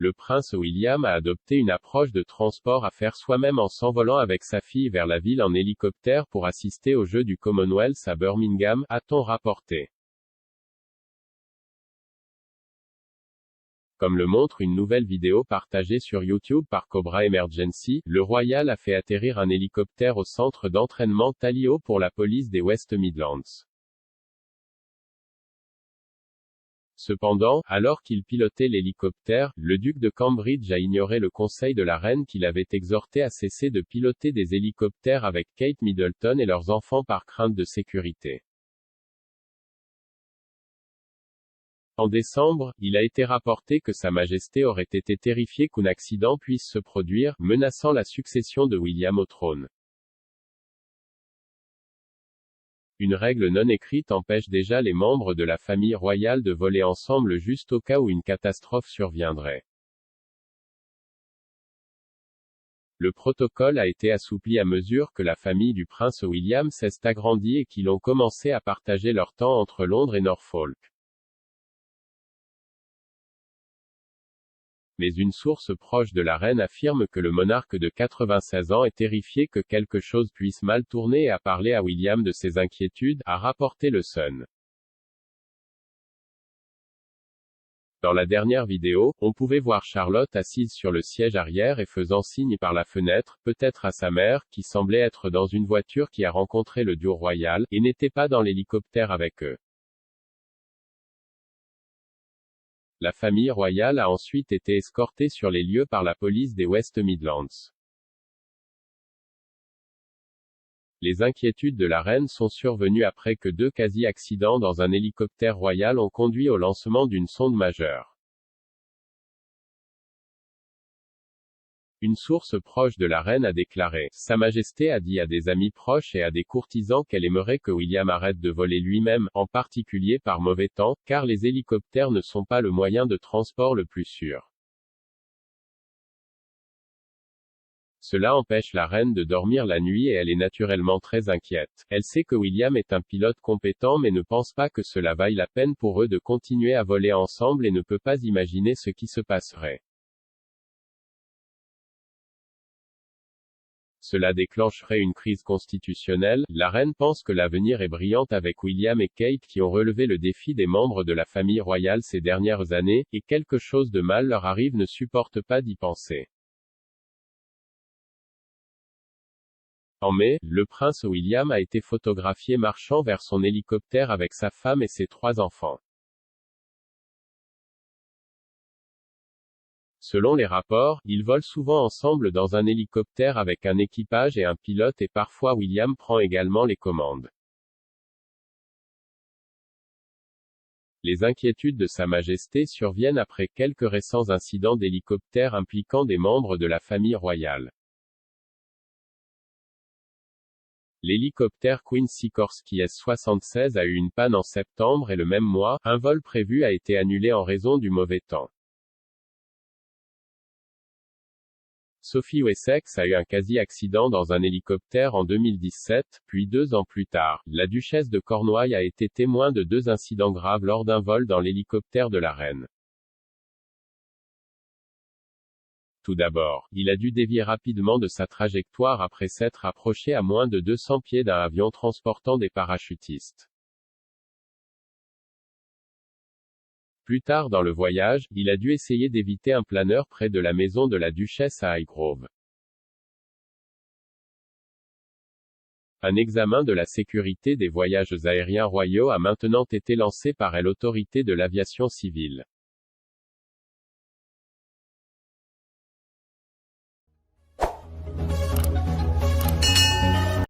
le prince William a adopté une approche de transport à faire soi-même en s'envolant avec sa fille vers la ville en hélicoptère pour assister aux Jeux du Commonwealth à Birmingham, a-t-on rapporté. Comme le montre une nouvelle vidéo partagée sur YouTube par Cobra Emergency, le Royal a fait atterrir un hélicoptère au centre d'entraînement Talio pour la police des West Midlands. Cependant, alors qu'il pilotait l'hélicoptère, le duc de Cambridge a ignoré le conseil de la reine qui l'avait exhorté à cesser de piloter des hélicoptères avec Kate Middleton et leurs enfants par crainte de sécurité. En décembre, il a été rapporté que Sa Majesté aurait été terrifiée qu'un accident puisse se produire, menaçant la succession de William au trône. Une règle non écrite empêche déjà les membres de la famille royale de voler ensemble juste au cas où une catastrophe surviendrait. Le protocole a été assoupli à mesure que la famille du prince William s'est agrandie et qu'ils ont commencé à partager leur temps entre Londres et Norfolk. Mais une source proche de la reine affirme que le monarque de 96 ans est terrifié que quelque chose puisse mal tourner et a parlé à William de ses inquiétudes, a rapporté le Sun. Dans la dernière vidéo, on pouvait voir Charlotte assise sur le siège arrière et faisant signe par la fenêtre, peut-être à sa mère, qui semblait être dans une voiture qui a rencontré le duo royal, et n'était pas dans l'hélicoptère avec eux. La famille royale a ensuite été escortée sur les lieux par la police des West Midlands. Les inquiétudes de la reine sont survenues après que 2 quasi-accidents dans un hélicoptère royal ont conduit au lancement d'une sonde majeure. Une source proche de la reine a déclaré, « Sa Majesté a dit à des amis proches et à des courtisans qu'elle aimerait que William arrête de voler lui-même, en particulier par mauvais temps, car les hélicoptères ne sont pas le moyen de transport le plus sûr. » Cela empêche la reine de dormir la nuit et elle est naturellement très inquiète. Elle sait que William est un pilote compétent mais ne pense pas que cela vaille la peine pour eux de continuer à voler ensemble et ne peut pas imaginer ce qui se passerait. Cela déclencherait une crise constitutionnelle. La reine pense que l'avenir est brillant avec William et Kate qui ont relevé le défi des membres de la famille royale ces dernières années, et quelque chose de mal leur arrive ne supporte pas d'y penser. En mai, le prince William a été photographié marchant vers son hélicoptère avec sa femme et ses 3 enfants. Selon les rapports, ils volent souvent ensemble dans un hélicoptère avec un équipage et un pilote et parfois William prend également les commandes. Les inquiétudes de Sa Majesté surviennent après quelques récents incidents d'hélicoptères impliquant des membres de la famille royale. L'hélicoptère Queen Sikorsky S-76 a eu une panne en septembre et le même mois, un vol prévu a été annulé en raison du mauvais temps. Sophie Wessex a eu un quasi-accident dans un hélicoptère en 2017, puis 2 ans plus tard, la duchesse de Cornouailles a été témoin de 2 incidents graves lors d'un vol dans l'hélicoptère de la reine. Tout d'abord, il a dû dévier rapidement de sa trajectoire après s'être approché à moins de 200 pieds d'un avion transportant des parachutistes. Plus tard dans le voyage, il a dû essayer d'éviter un planeur près de la maison de la duchesse à Highgrove. Un examen de la sécurité des voyages aériens royaux a maintenant été lancé par l'autorité de l'aviation civile.